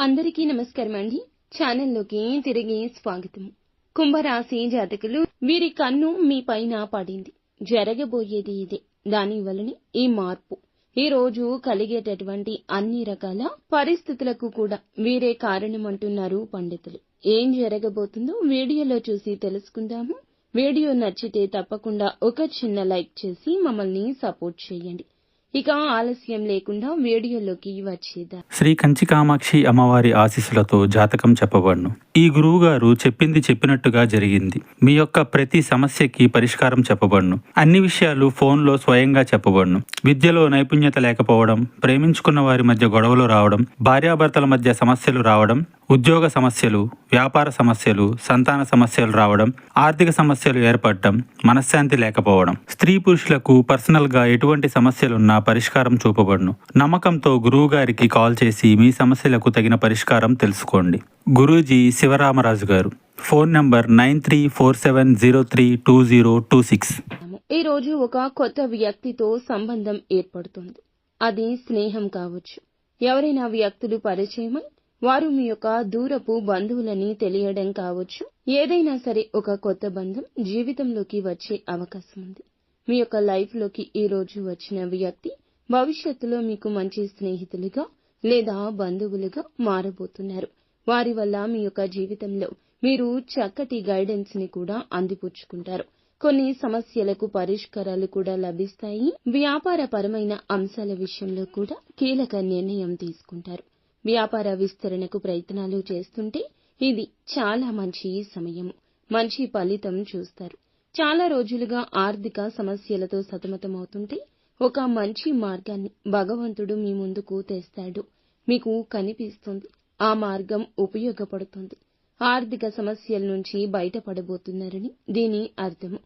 అందరికీ నమస్కారం అండి. ఛానల్లోకి తిరిగి స్వాగతం. కుంభరాశి జాతకులు, వీరి కన్ను మీ పైన పడింది. జరగబోయేది ఇదే. దాని వలనే ఈ మార్పు. ఈ రోజు కలిగేటటువంటి అన్ని రకాల పరిస్థితులకు కూడా వీరే కారణమంటున్నారు పండితులు. ఏం జరగబోతుందో వీడియోలో చూసి తెలుసుకుందాము. వీడియో నచ్చితే తప్పకుండా ఒక చిన్న లైక్ చేసి మమ్మల్ని సపోర్ట్ చేయండి. ఇక ఆలస్యం లేకుండా వీడియోలోకి వచ్చేద్దాం. శ్రీ కంచి కామాక్షి అమ్మవారి ఆశీస్సులతో జాతకం చెప్పబడును. ఈ గురువు గారు చెప్పింది చెప్పినట్టుగా జరిగింది. మీ యొక్క ప్రతి సమస్యకి పరిష్కారం చెప్పబడును. అన్ని విషయాలు ఫోన్లో స్వయంగా చెప్పబడును. విద్యలో నైపుణ్యత లేకపోవడం, ప్రేమించుకున్న వారి మధ్య గొడవలు రావడం, భార్యాభర్తల మధ్య సమస్యలు రావడం, ఉద్యోగ సమస్యలు, వ్యాపార సమస్యలు, సంతాన సమస్యలు రావడం, ఆర్థిక సమస్యలు ఏర్పడటం, మనశ్శాంతి లేకపోవడం, స్త్రీ పురుషులకు పర్సనల్ గా ఎటువంటి సమస్యలున్నా పరిష్కారం చూపబడును. నమ్మకంతో గురువు గారికి కాల్ చేసి మీ సమస్యలకు తగిన పరిష్కారం తెలుసుకోండి. గురూజీ శివరామరాజు గారు. Phone number 9347032026. ఈ రోజు ఒక కొత్త వ్యక్తితో సంబంధం ఏర్పడుతుంది. అది స్నేహం కావచ్చు. ఎవరైనా వ్యక్తులు పరిచయమై వారు మీ యొక్క దూరపు బంధువులని తెలియడం కావచ్చు. ఏదైనా సరే ఒక కొత్త బంధం జీవితంలోకి వచ్చే అవకాశం ఉంది. మీ యొక్క లైఫ్ లోకి ఈ రోజు వచ్చిన వ్యక్తి భవిష్యత్తులో మీకు మంచి స్నేహితులుగా లేదా బంధువులుగా మారబోతున్నారు. వారి వల్ల మీ యొక్క జీవితంలో మీరు చక్కటి గైడెన్స్ ని కూడా అందిపుచ్చుకుంటారు. కొన్ని సమస్యలకు పరిష్కారాలు కూడా లభిస్తాయి. వ్యాపార పరమైన అంశాల విషయంలో కూడా కీలక నిర్ణయం తీసుకుంటారు. వ్యాపార విస్తరణకు ప్రయత్నాలు చేస్తుంటే ఇది చాలా మంచి సమయము. మంచి ఫలితం చూస్తారు. చాలా రోజులుగా ఆర్థిక సమస్యలతో సతమతమవుతుంటే ఒక మంచి మార్గాన్ని భగవంతుడు మీ ముందుకు తెస్తాడు. మీకు కనిపిస్తుంది. ఆ మార్గం ఉపయోగపడుతుంది. ఆర్థిక సమస్యల నుంచి బయటపడబోతున్నారని దీని అర్థము.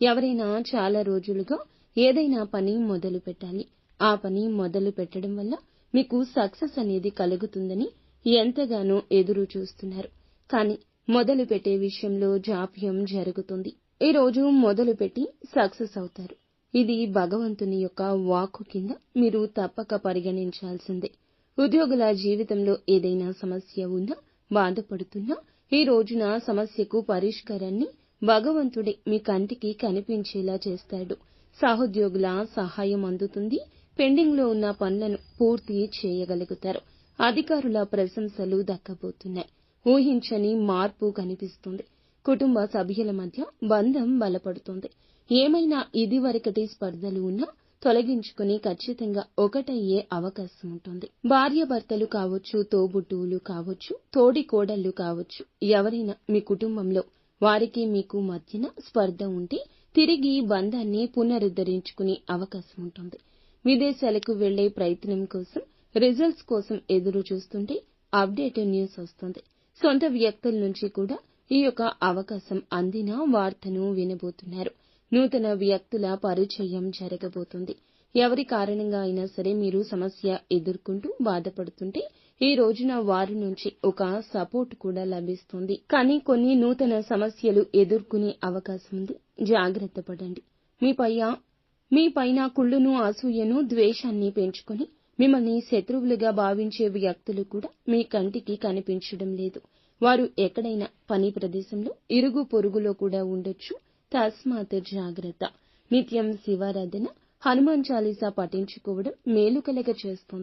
ఎవరైనా చాలా రోజులుగా ఏదైనా పని మొదలు పెట్టాలి. ఆ పని మొదలు పెట్టడం వల్ల మీకు సక్సెస్ అనేది కలుగుతుందని ఎంతగానో ఎదురు చూస్తున్నారు. కానీ మొదలు పెట్టే విషయంలో జాప్యం జరుగుతుంది. ఈ రోజు మొదలుపెట్టి సక్సెస్ అవుతారు. ఇది భగవంతుని యొక్క వాక్కు కింద మీరు తప్పక పరిగణించాల్సిందే. ఉద్యోగుల జీవితంలో ఏదైనా సమస్య ఉన్నా, బాధపడుతున్నా ఈ రోజున సమస్యకు పరిష్కారాన్ని భగవంతుడే మీ కంటికి కనిపించేలా చేస్తాడు. సహోద్యోగుల సహాయం అందుతుంది. పెండింగ్ లో ఉన్న పనులను పూర్తి చేయగలుగుతారు. అధికారుల ప్రశంసలు దక్కబోతున్నాయి. ఊహించని మార్పు కనిపిస్తుంది. కుటుంబ సభ్యుల మధ్య బంధం బలపడుతుంది. ఏమైనా ఇదివరకటి స్పర్ధలు ఉన్నా తొలగించుకుని ఖచ్చితంగా ఒకటయ్యే అవకాశం ఉంటుంది. భార్యాభర్తలు కావచ్చు, తోబుట్టువులు కావచ్చు, తోడి కోడళ్లు కావచ్చు, ఎవరైనా మీ కుటుంబంలో వారికి మీకు మధ్యన స్పర్ధ ఉంటే తిరిగి బంధాన్ని పునరుద్ధరించుకునే అవకాశం ఉంటుంది. విదేశాలకు వెళ్లే ప్రయత్నం కోసం, రిజల్ట్స్ కోసం ఎదురు చూస్తుంటే అప్డేట్ న్యూస్ వస్తుంది. సొంత వ్యక్తుల నుంచి కూడా ఈ యొక్క అవకాశం అందిన వార్తను వినబోతున్నారు. నూతన వ్యక్తుల పరిచయం జరగబోతుంది. ఎవరి కారణంగా అయినా సరే మీరు సమస్య ఎదుర్కొంటూ బాధపడుతుంటే ఈ రోజున వారి నుంచి ఒక సపోర్ట్ కూడా లభిస్తుంది. కానీ కొన్ని నూతన సమస్యలు ఎదుర్కొనే అవకాశం ఉంది. జాగ్రత్త పడండి. మీ పైన కుళ్ళును, అసూయను, ద్వేషాన్ని పెంచుకొని మిమ్మల్ని శత్రువులుగా భావించే వ్యక్తులు కూడా మీ కంటికి కనిపించడం లేదు. వారు ఎక్కడైనా పని ప్రదేశంలో, ఇరుగు పొరుగులో కూడా ఉండొచ్చు. తస్మాత్ జాగ్రత్త. నిత్యం శివారాధన, హనుమాన్ చాలీసా పఠించుకోవడం మేలు కలగ చేస్తుంది.